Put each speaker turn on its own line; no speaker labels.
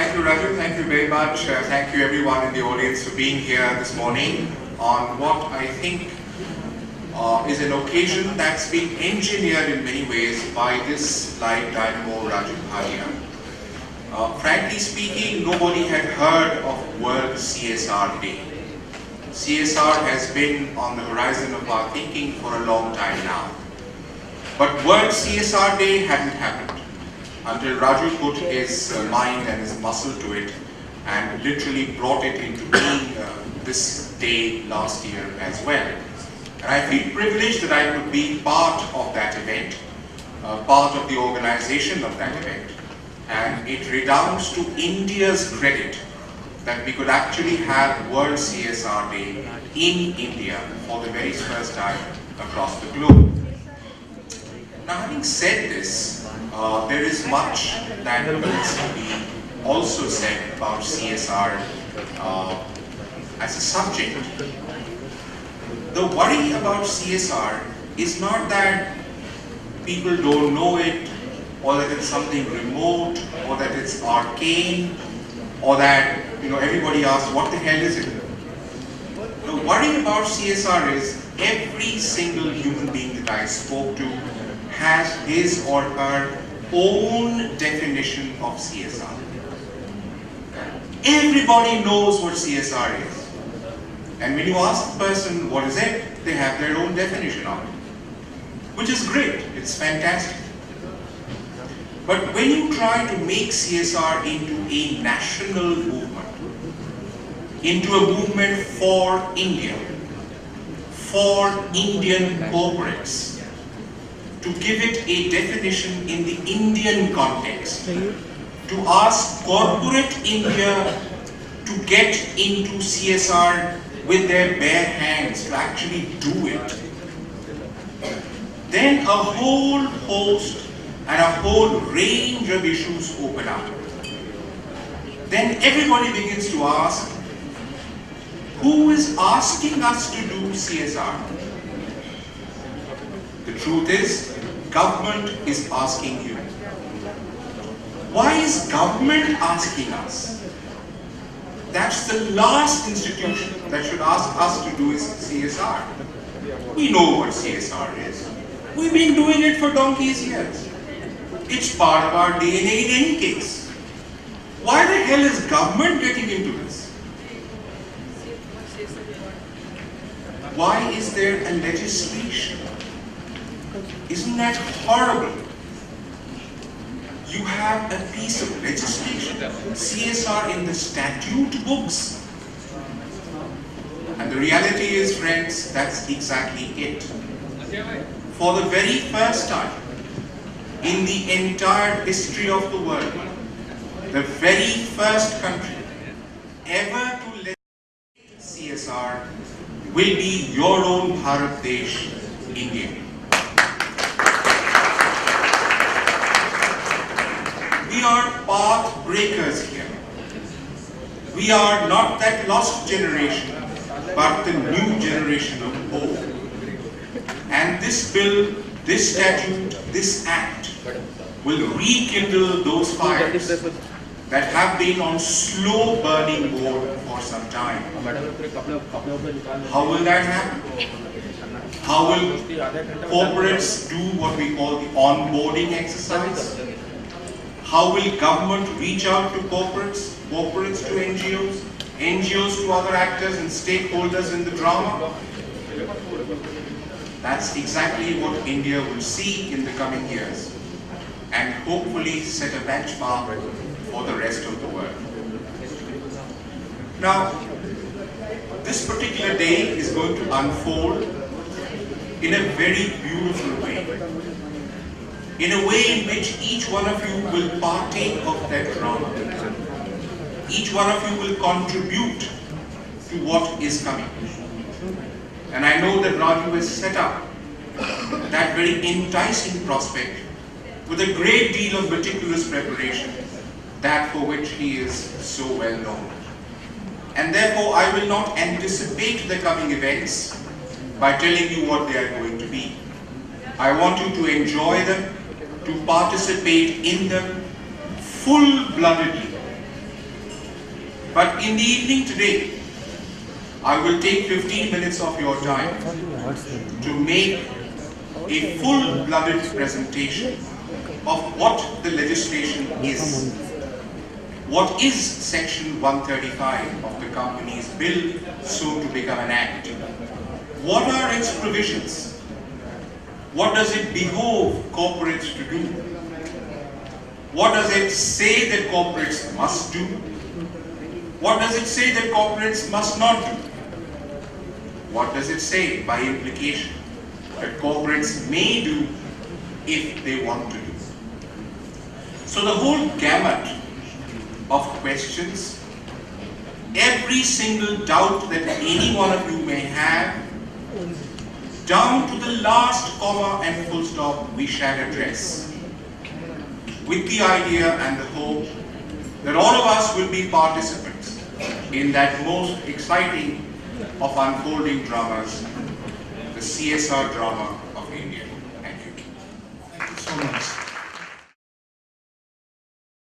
Thank you, Raju. Thank you very much. Thank you everyone in the audience for being here this morning on what I think is an occasion that's been engineered in many ways by this light dynamo Raju Bhatia. Frankly speaking, nobody had heard of World CSR Day. CSR has been on the horizon of our thinking for a long time now. But World CSR Day hadn't happened until Raju put his mind and his muscle to it and literally brought it into being this day last year as well. And I feel privileged that I could be part of that event, part of the organization of that event. And it redounds to India's credit that we could actually have World CSR Day in India for the very first time across the globe. Now, having said this, there is much that needs to be also said about CSR as a subject. The worry about CSR is not that people don't know it, or that it's something remote, or that it's arcane, or that everybody asks, what the hell is it? The worry about CSR is every single human being that I spoke to has his or her own definition of CSR. Everybody knows what CSR is. And when you ask the person what is it, they have their own definition of it. Which is great, it's fantastic. But when you try to make CSR into a national movement, into a movement for India, for Indian corporates, to give it a definition in the Indian context, to ask corporate India to get into CSR with their bare hands, to actually do it, then a whole host and a whole range of issues open up. Then everybody begins to ask, who is asking us to do CSR? The truth is, government is asking you. Why is government asking us? That's the last institution that should ask us to do CSR. We know what CSR is. We've been doing it for donkey's years. It's part of our DNA in any case. Why the hell is government getting into this? Why is there a legislation? Isn't that horrible? You have a piece of legislation, CSR in the statute books. And the reality is, friends, that's exactly it. For the very first time in the entire history of the world, the very first country ever to legislate CSR will be your own Bharat Desh, India. We are path breakers here. We are not that lost generation, but the new generation of hope. And this bill, this statute, this act will rekindle those fires that have been on slow burning mode for some time. How will that happen? How will corporates do what we call the onboarding exercise? How will government reach out to corporates, corporates to NGOs, NGOs to other actors and stakeholders in the drama? That's exactly what India will see in the coming years, and hopefully set a benchmark for the rest of the world. Now, this particular day is going to unfold in a very beautiful way. In a way in which each one of you will partake of that drama. Each one of you will contribute to what is coming. And I know that Raju has set up that very enticing prospect with a great deal of meticulous preparation, that for which he is so well known. And therefore I will not anticipate the coming events by telling you what they are going to be. I want you to enjoy them, to participate in them full-bloodedly, But in the evening today, I will take 15 minutes of your time to make a full-blooded presentation of what the legislation is. What is Section 135 of the Companies Bill, soon to become an Act? What are its provisions? What does it behove corporates to do? What does it say that corporates must do? What does it say that corporates must not do? What does it say by implication that corporates may do if they want to do? So the whole gamut of questions, every single doubt that any one of you may have, down to the last comma and full stop, we shall address, with the idea and the hope that all of us will be participants in that most exciting of unfolding dramas, the CSR drama